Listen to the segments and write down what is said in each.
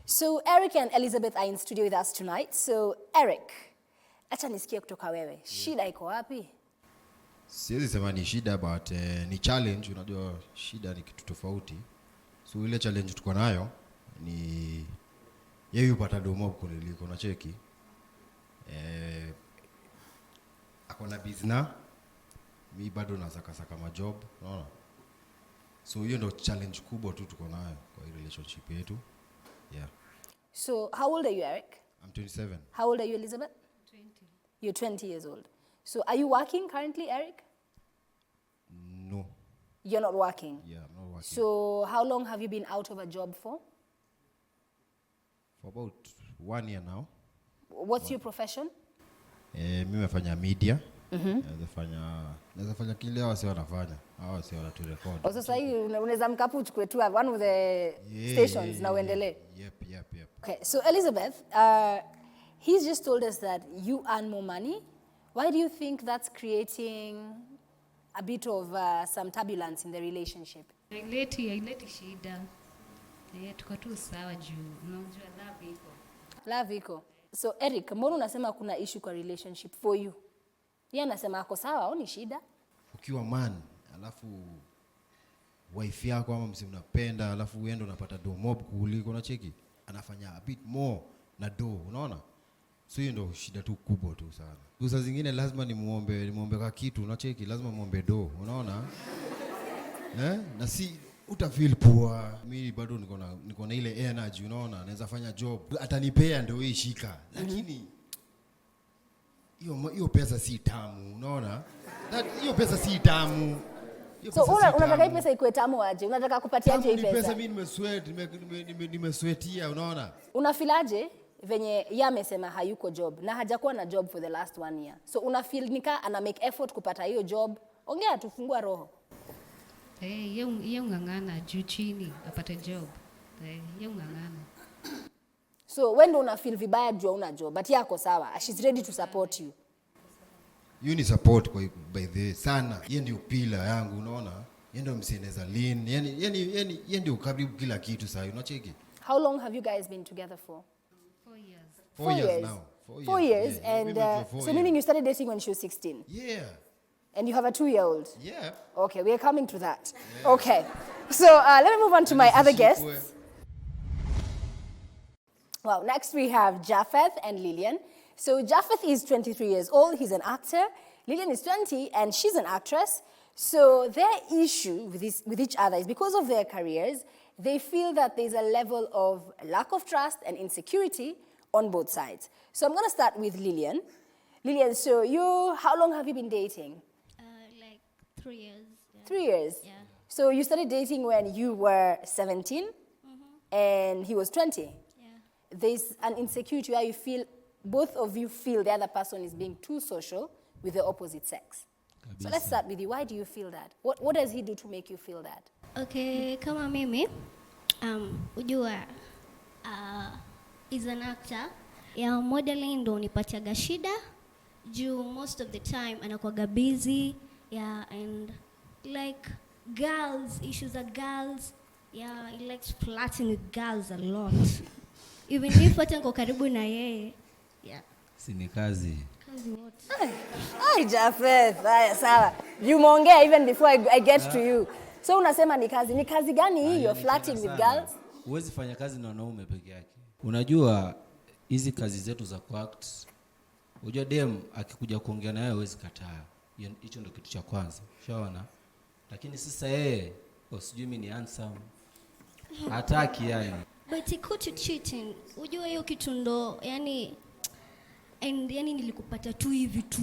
So Eric and Elizabeth are in studio with us tonight. So Eric, acha nisikie kutoka wewe. Shida iko wapi? Siwezi sema ni shida but ni challenge. Unajua shida ni kitu tofauti. So ile challenge tuko nayo ni yeye upata domo kuliko na cheki. Akona business, mi bado nasaka kama job, unaona? So hiyo ndio challenge kubwa tu tuko nayo kwa hii relationship yetu. Yeah. So how old are you, Eric? I'm 27. How old are you, Elizabeth? 20. You're 20 years old. So are you working currently, Eric? No. You're not working? Yeah, I'm not working. So how long have you been out of a job for? For about 1 year now. What's your profession? Mimi nafanya media. Naweza fanya kile wase wanafanya. Hao wase wanaturecord. Sasa hii unaweza mkapu uchukue tu one of the stations na uendelee. Yep. Okay, so Elizabeth, he's just told us that you earn more money. Why do you think that's creating a bit of some turbulence in the relationship? Haileti shida. Tuko tu sawa juu. Unajua love iko. Love iko. So Eric, mbona unasema kuna issue kwa relationship for you? Yeye anasema ako sawa au ni shida? Ukiwa man, alafu wife yako ama msi mnapenda, alafu wewe ndo unapata do mob kuliko na cheki. Anafanya a bit more na do, unaona? So hiyo ndo shida tu kubwa tu sana. Saa zingine lazima nimuombe kwa kitu, na cheki, lazima muombe do, unaona? Na si utafeel poa. Mimi bado niko na ile energy, unaona? Naweza fanya job. Atanipea ndio hii shika. Lakini hiyo pesa si tamu, unaona? Hiyo pesa si tamu. So unataka hii pesa ikuwe tamu aje? Unataka kupatiaje hii pesa? Pesa mimi nimesweatia, unaona? Unafilaje venye yeye amesema hayuko job na hajakuwa na job for the last 1 year. So unafeel nika ana make effort kupata hiyo job. Ongea tufungua roho. Yeye ungangana juu chini apate job. Yeye ungangana. So when do una feel vibaya juu una job but yako sawa, she's ready to support you. You need support kwa by the sana. Yeye ndio pillar yangu, unaona? Yeye ndio msineza lean. Yani yeye ndio karibu kila kitu sasa, unacheki? How long have you guys been together for? 4 years. 4 years now. 4 years. Yeah, and so meaning you started dating when she was 16? Yeah. And you have a 2-year-old? Yeah. Okay, we are coming to that. Yeah. Okay. So let me move on to my other guests. Well, next we have Japheth and Lillian. So Japheth is 23 years old. He's an actor. Lillian is 20 and she's an actress. So their issue with each other is because of their careers, they feel that there's a level of lack of trust and insecurity on both sides. So I'm going to start with Lillian. Lillian, so how long have you been dating? Like 3 years. Yeah. 3 years? Yeah. So you started dating when you were 17 and he was 20? Yeah. There's an insecurity where you feel, both of you feel the other person is being too social with the opposite sex. So let's start with you. Why do you feel that? What does he do to make you feel that? Okay, kama mimi, ujua, is an actor. Ya modeling ndo unipatiaga shida. Juu most of the time anakuwaga busy. Yeah, and like girls, issues are girls. Yeah, he likes flirting with girls a lot. Even if hata niko karibu na yeye. Yeah. Si ni kazi. Kazi what? Ay, Japheth. Haya, sawa. You muongea even before I get to you. So unasema ni kazi. Ni kazi gani hii? You're flirting with girls? Huwezi fanya kazi na wanaume peke yake. Unajua hizi kazi zetu za kuact. Unajua dem akikuja kuongea na wewe huwezi kataa. Hicho ndio kitu cha kwanza. Ushaona? Lakini sasa yeye, usijui mimi ni handsome. Hataki yani. But he caught you cheating. Ujua hiyo kitu ndo yani nilikupata tu hivi tu.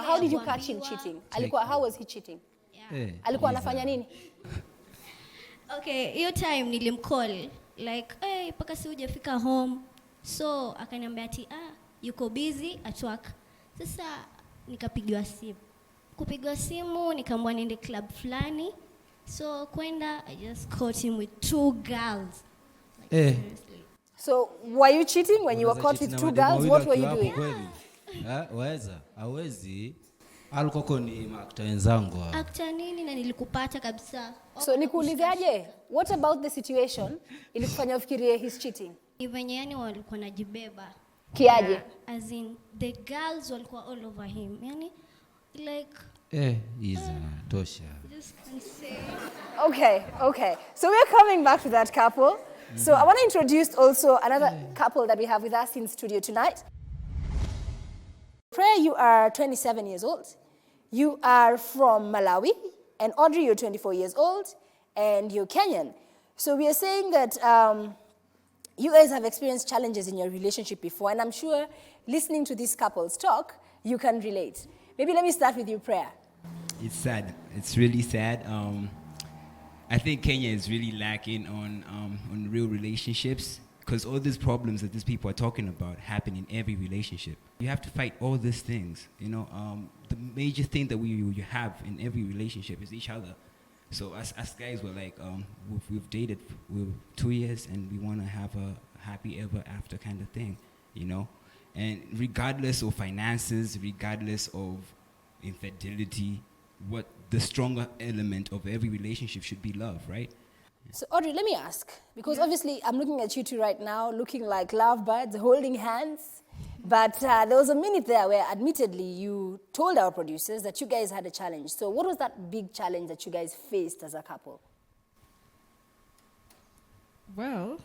How did you catch him cheating? How was he cheating? Yeah. Alikuwa anafanya nini? Okay, hiyo time nilimcall like, "Hey, paka si hujafika home." So akaniambia ati yuko busy at work. Sasa nikapigiwa simu. Kupigwa simu nikamwambia niende club fulani. So kwenda, I just caught him with 2 girls. Like, seriously. So were you cheating when you were caught with 2 girls? What were you doing? Waweza, hawezi. Alkoko ni actor wenzangu. Actor nini na nilikupata kabisa. So nikuulizaje? What about the situation ilikufanya ufikirie he's cheating? Ni venye yani walikuwa najibeba. Kiaje? Yeah, as in the girls walikuwa all over him. Yani like Iza tosha. just can't say. Okay. So we're coming back to that couple. So I want to introduce also another couple that we have with us in studio tonight. Prayer, you are 27 years old. You are from Malawi. And Audrey, you're 24 years old. And you're Kenyan. So we are saying that you guys have experienced challenges in your relationship before. And I'm sure listening to these couples talk, you can relate. Maybe let me start with you, Prayer. It's sad. It's really sad. I think Kenya is really lacking on real relationships because all these problems that these people are talking about happen in every relationship. You have to fight all these things. You know, the major thing that we have in every relationship is each other. So us guys were like, we've dated for 2 years and we want to have a happy ever after kind of thing, you know. And regardless of finances, regardless of infidelity, what the stronger element of every relationship should be love, right? So Audrey, let me ask, because obviously I'm looking at you two right now, looking like lovebirds, holding hands. But there was a minute there where admittedly you told our producers that you guys had a challenge. So what was that big challenge that you guys faced as a couple? Well,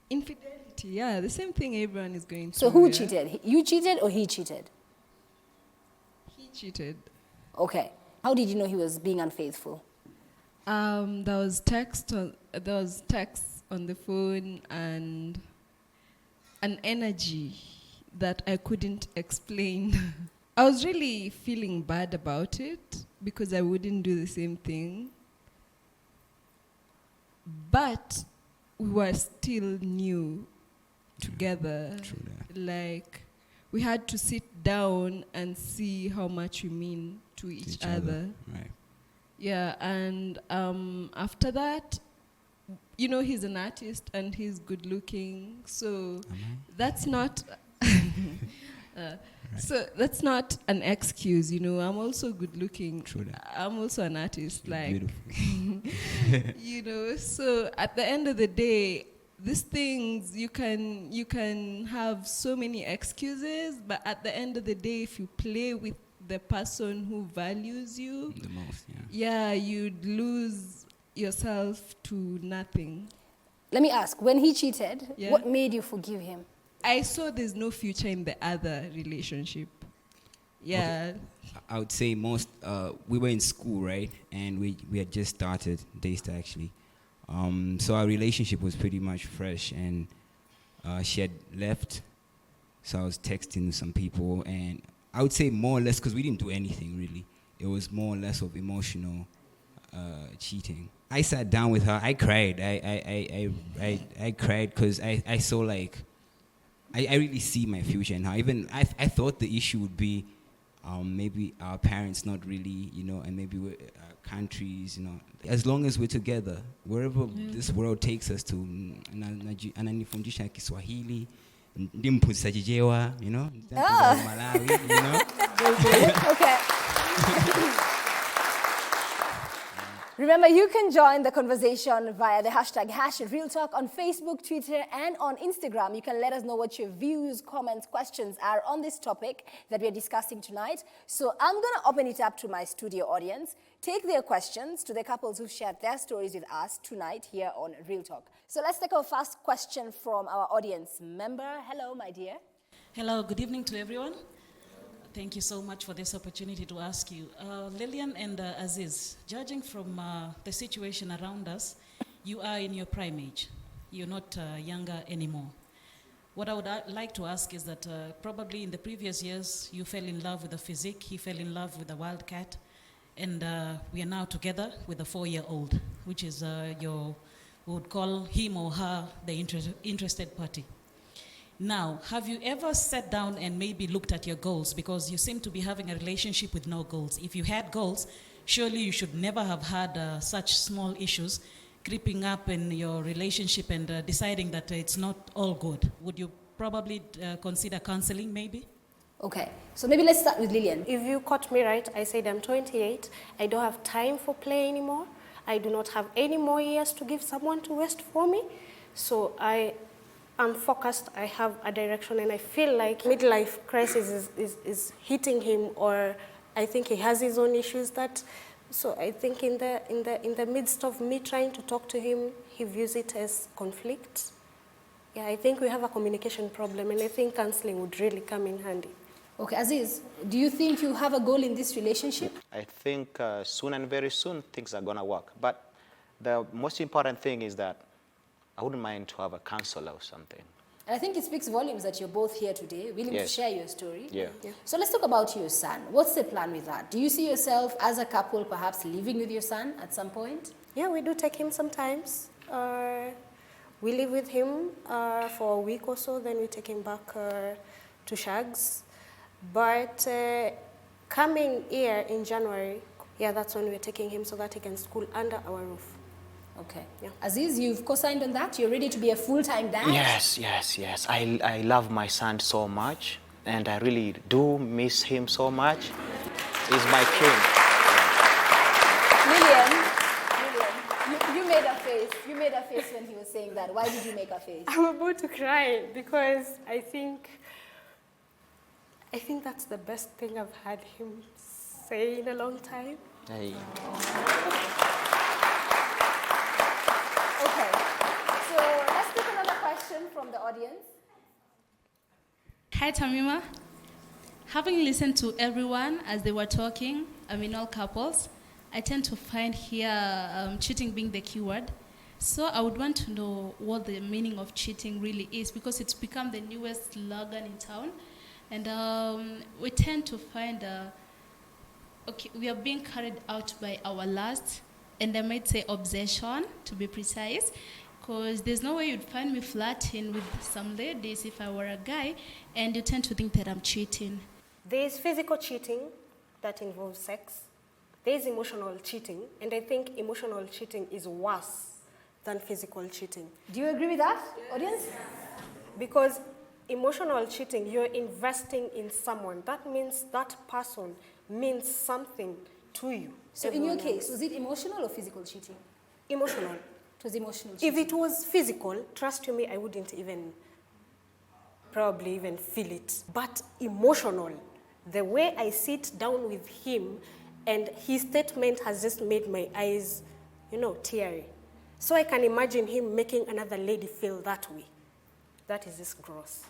infidelity, yeah, the same thing everyone is going through. So who yeah? cheated? You cheated or he cheated? He cheated. Okay. How did you know he was being unfaithful? There was text on the phone and an energy that I couldn't explain. I was really feeling bad about it because I wouldn't do the same thing. But we were still new together. True that. Like, we had to sit down and see how much we mean to each other. Right. Yeah, and after that, you know, he's an artist and he's good looking, so that's not so that's not an excuse, you know. I'm also good looking. True that. I'm also an artist, like Beautiful. you know. So at the end of the day, these things you can have so many excuses, but at the end of the day, if you play with the person who values you The most, yeah. yeah, you'd lose yourself to nothing. Let me ask, when he cheated, Yeah. what made you forgive him? I saw there's no future in the other relationship. Yeah. I would say most, we were in school, right? And we had just started, Daystar actually. So our relationship was pretty much fresh and she had left. So I was texting some people and I would say more or less, because we didn't do anything really. It was more or less of emotional cheating. I sat down with her. I cried. I cried because I saw like, I really see my future in her. Even I thought the issue would be maybe our parents not really, you know, and maybe countries, you know. As long as we're together, wherever this world takes us to, ananifundisha Kiswahili, ndimpuzisa jijewa, you know, Malawi, you know. Okay. Remember, you can join the conversation via the hashtag #RealTalk on Facebook, Twitter, and on Instagram. You can let us know what your views, comments, questions are on this topic that we're discussing tonight. So I'm going to open it up to my studio audience, take their questions to the couples who've shared their stories with us tonight here on Real Talk. So let's take our first question from our audience member. Hello, my dear. Hello, good evening to everyone. Thank you so much for this opportunity to ask you. Lillian and Aziz, judging from the situation around us, you are in your prime age. You're not younger anymore. What I would like to ask is that probably in the previous years, you fell in love with the physique, he fell in love with the wildcat, and we are now together with a 4-year-old, which is we would call him or her the interested party. Now, have you ever sat down and maybe looked at your goals? Because you seem to be having a relationship with no goals. If you had goals, surely you should never have had such small issues creeping up in your relationship and deciding that it's not all good. Would you probably consider counseling maybe? Okay, so maybe let's start with Lillian. If you caught me right, I said I'm 28. I don't have time for play anymore. I do not have any more years to give someone to waste for me. So I'm focused, I have a direction, and I feel like midlife crisis is hitting him, or I think he has his own issues so I think in the midst of me trying to talk to him, he views it as conflict. Yeah, I think we have a communication problem, and I think counseling would really come in handy. Okay, Aziz, do you think you have a goal in this relationship? I think soon and very soon things are going to work. But the most important thing is that I wouldn't mind to have a counselor or something. And I think it speaks volumes that you're both here today, willing to Yes. share your story. Yeah. So let's talk about your son. What's the plan with that? Do you see yourself as a couple perhaps living with your son at some point? Yeah, we do take him sometimes. We live with him for a week or so, then we take him back to Shags. But coming here in January, yeah, that's when we're taking him so that he can school under our roof. Okay. Yeah. Aziz, you've co-signed on that? You're ready to be a full-time dad? Yes. I love my son so much, and I really do miss him so much. He's my king. Lillian, you made a face. You made a face when he was saying that. Why did you make a face? I'm about to cry because I think that's the best thing I've had him say in a long time. Hey. Okay. So let's take another question from the audience. Hi, Tamima. Having listened to everyone as they were talking, all couples, I tend to find here cheating being the key word. So I would want to know what the meaning of cheating really is, because it's become the newest slogan in town. And we tend to find, we are being carried out by our lust, and I might say obsession, to be precise, because there's no way you'd find me flirting with some ladies if I were a guy, and you tend to think that I'm cheating. There's physical cheating that involves sex. There's emotional cheating, and I think emotional cheating is worse than physical cheating. Do you agree with that, audience? Because emotional cheating, you're investing in someone. That means that person means something to you. So in your case, was it emotional or physical cheating? Emotional. It was emotional cheating. If it was physical, trust you me, I wouldn't probably even feel it. But emotional, the way I sit down with him and his statement has just made my eyes, teary. So I can imagine him making another lady feel that way. That is just gross.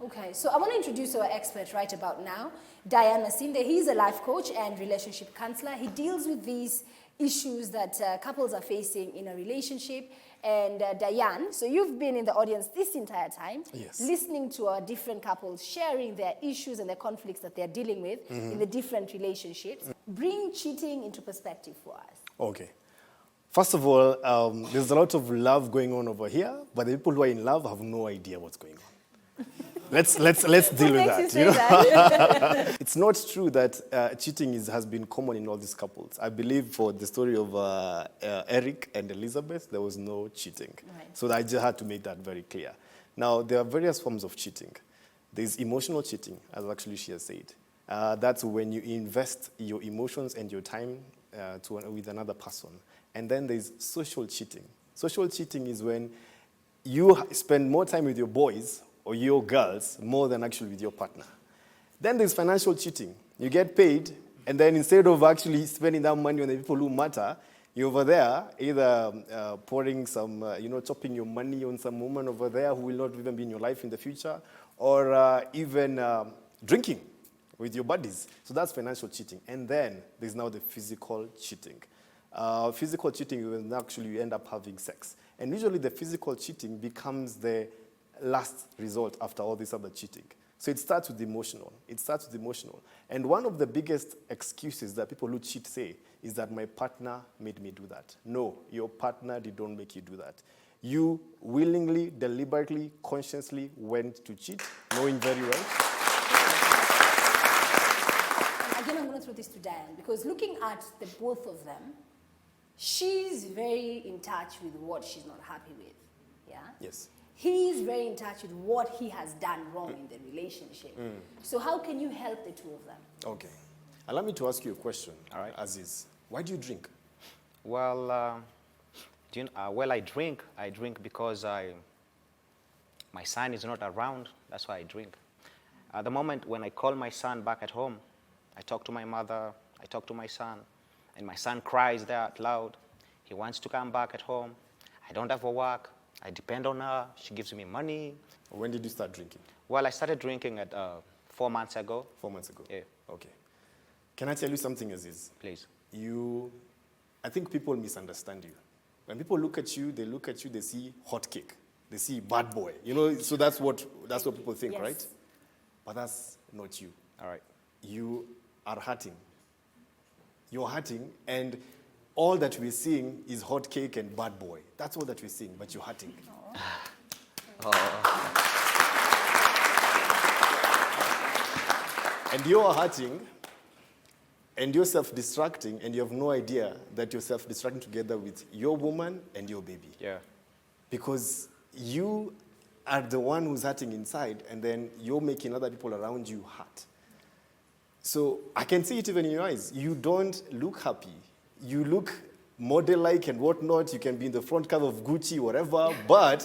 Okay, so I want to introduce our expert right about now, Diane Masinde. He's a life coach and relationship counselor. He deals with these issues that couples are facing in a relationship. And Diane, so you've been in the audience this entire time, Yes. listening to our different couples, sharing their issues and the conflicts that they're dealing with in the different relationships. Bring cheating into perspective for us. Okay. First of all, there's a lot of love going on over here, but the people who are in love have no idea what's going on. Let's deal with that. That? It's not true that cheating has been common in all these couples. I believe for the story of Eric and Elizabeth, there was no cheating. Right. So I just had to make that very clear. Now, there are various forms of cheating. There's emotional cheating, as actually she has said. That's when you invest your emotions and your time with another person. And then there's social cheating. Social cheating is when you spend more time with your boys or your girls more than actually with your partner. Then there's financial cheating. You get paid, and then instead of actually spending that money on the people who matter, you're over there either pouring some, chopping your money on some woman over there who will not even be in your life in the future, or even drinking with your buddies. So that's financial cheating. And then there's now the physical cheating. Physical cheating, when actually you end up having sex. And usually the physical cheating becomes the last result after all this other cheating. So it starts with emotional. And one of the biggest excuses that people who cheat say is that my partner made me do that. No, your partner did not make you do that. You willingly, deliberately, consciously went to cheat, knowing very well. Again, I'm going to throw this to Diane, because looking at the both of them, she's very in touch with what she's not happy with. Yeah? Yes. He's very in touch with what he has done wrong in the relationship. So how can you help the two of them? Okay. Allow me to ask you a question, All right. Aziz. Why do you drink? Well, Well, I drink. I drink because my son is not around. That's why I drink. At the moment when I call my son back at home, I talk to my mother, I talk to my son, and my son cries there out loud. He wants to come back at home. I don't have a work. I depend on her. She gives me money. When did you start drinking? Well, I started drinking at 4 months ago. 4 months ago? Yeah. Okay. Can I tell you something, Aziz? Please. I think people misunderstand you. When people look at you, they see hot cake. They see bad boy. So that's what people think, Yes. right? But that's not you. All right. You are hurting. You're hurting, and all that we're seeing is hot cake and bad boy. That's all that we're seeing, but you're hurting. And you're hurting, and you're self-destructing, and you have no idea that you're self-destructing together with your woman and your baby. Yeah. Because you are the one who's hurting inside, and then you're making other people around you hurt. So I can see it even in your eyes. You don't look happy. You look model-like and whatnot. You can be in the front cover of Gucci, whatever, but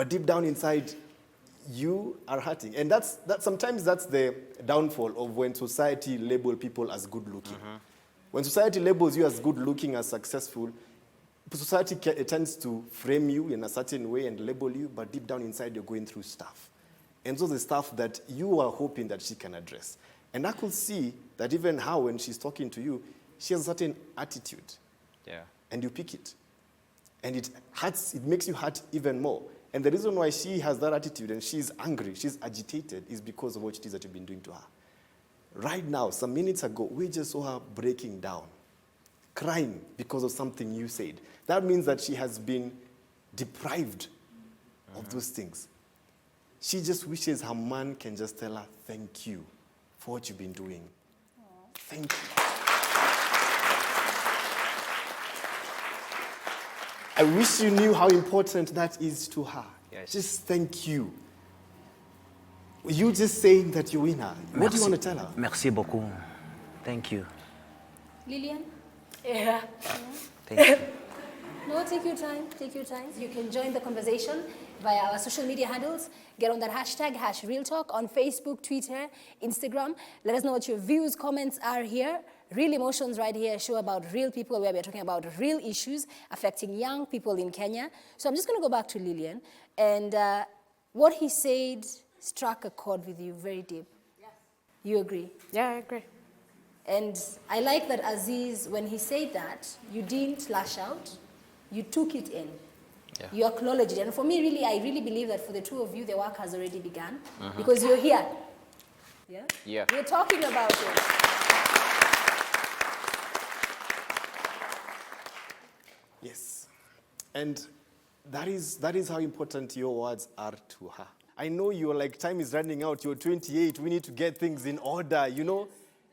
deep down inside, you are hurting. And sometimes that's the downfall of when society labels people as good-looking. When society labels you as good-looking, as successful, society tends to frame you in a certain way and label you, but deep down inside, you're going through stuff. And so the stuff that you are hoping that she can address. And I could see that even how, when she's talking to you, she has a certain attitude. Yeah. And you pick it. And it hurts, it makes you hurt even more. And the reason why she has that attitude and she's angry, she's agitated, is because of what it is that you've been doing to her. Right now, some minutes ago, we just saw her breaking down, crying because of something you said. That means that she has been deprived of those things. She just wishes her man can just tell her, thank you for what you've been doing. Thank you. I wish you knew how important that is to her. Yes. Just thank you. You just saying that you're in her. What do you want to tell her? Merci beaucoup. Thank you. Lillian? Yeah. Thank you. No, take your time. Take your time. You can join the conversation via our social media handles. Get on that hashtag, #RealTalk, on Facebook, Twitter, Instagram. Let us know what your views, comments are here. Real Emotions right here, a show about real people where we're talking about real issues affecting young people in Kenya. So I'm just going to go back to Lillian. And what he said struck a chord with you very deep. Yes. You agree? Yeah, I agree. And I like that Aziz, when he said that, you didn't lash out. You took it in. Yeah. You acknowledged it. And for me, really, I really believe that for the two of you, the work has already begun. Because you're here. Yeah? Yeah. We're talking about it. Yes. And that is how important your words are to her. I know you're like, time is running out, you're 28, we need to get things in order, you know?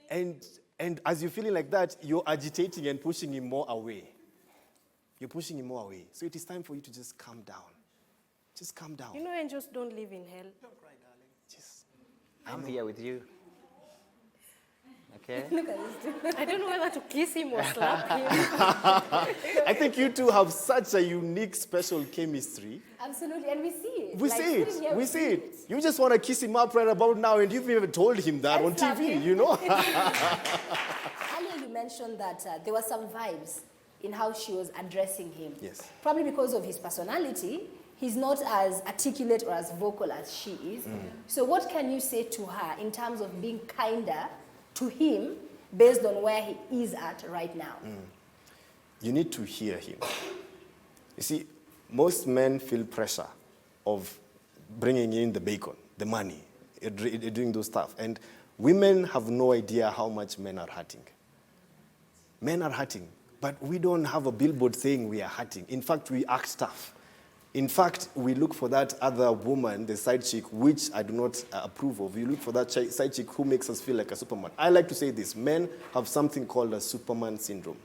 And as you're feeling like that, you're agitating and pushing him more away. You're pushing him more away. So it is time for you to just calm down. Just calm down. You know, angels don't live in hell. Don't cry, darling. Just, I'm here with you. Okay? Look at this dude. I don't know whether to kiss him or slap him. I think you two have such a unique, special chemistry. Absolutely, and we see it. We Like, see sitting it. here, We see it. You just want to kiss him up right about now, and you've even told him that And on slap TV, him. you know? Earlier you mentioned that there were some vibes in how she was addressing him. Yes. Probably because of his personality, he's not as articulate or as vocal as she is. So what can you say to her in terms of being kinder to him based on where he is at right now? You need to hear him. You see, most men feel pressure of bringing in the bacon, the money, doing those stuff. And women have no idea how much men are hurting. Men are hurting, but we don't have a billboard saying we are hurting. In fact, we act tough. In fact, we look for that other woman, the side chick, which I do not approve of. We look for that side chick who makes us feel like a Superman. I like to say this. Men have something called a Superman syndrome.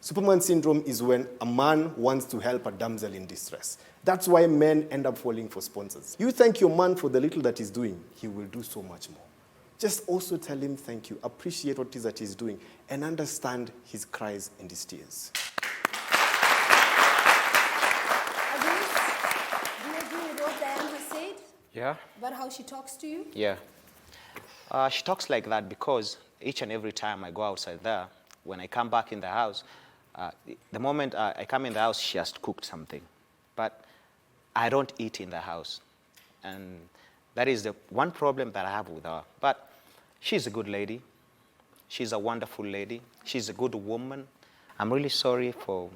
Superman syndrome is when a man wants to help a damsel in distress. That's why men end up falling for sponsors. You thank your man for the little that he's doing, he will do so much more. Just also tell him thank you, appreciate what it is that he's doing, and understand his cries and his tears. Yeah? About how she talks to you? Yeah. She talks like that because each and every time I go outside there, when I come back in the house, the moment I come in the house, she has cooked something. But I don't eat in the house. And that is the one problem that I have with her. But she's a good lady. She's a wonderful lady. She's a good woman. I'm really sorry for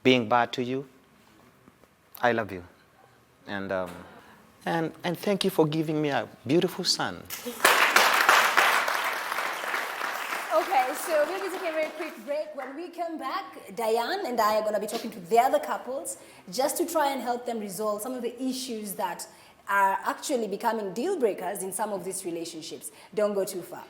being bad to you. I love you. And thank you for giving me a beautiful son. Okay, so we'll be taking a very quick break. When we come back, Diane and I are going to be talking to the other couples just to try and help them resolve some of the issues that are actually becoming deal breakers in some of these relationships. Don't go too far.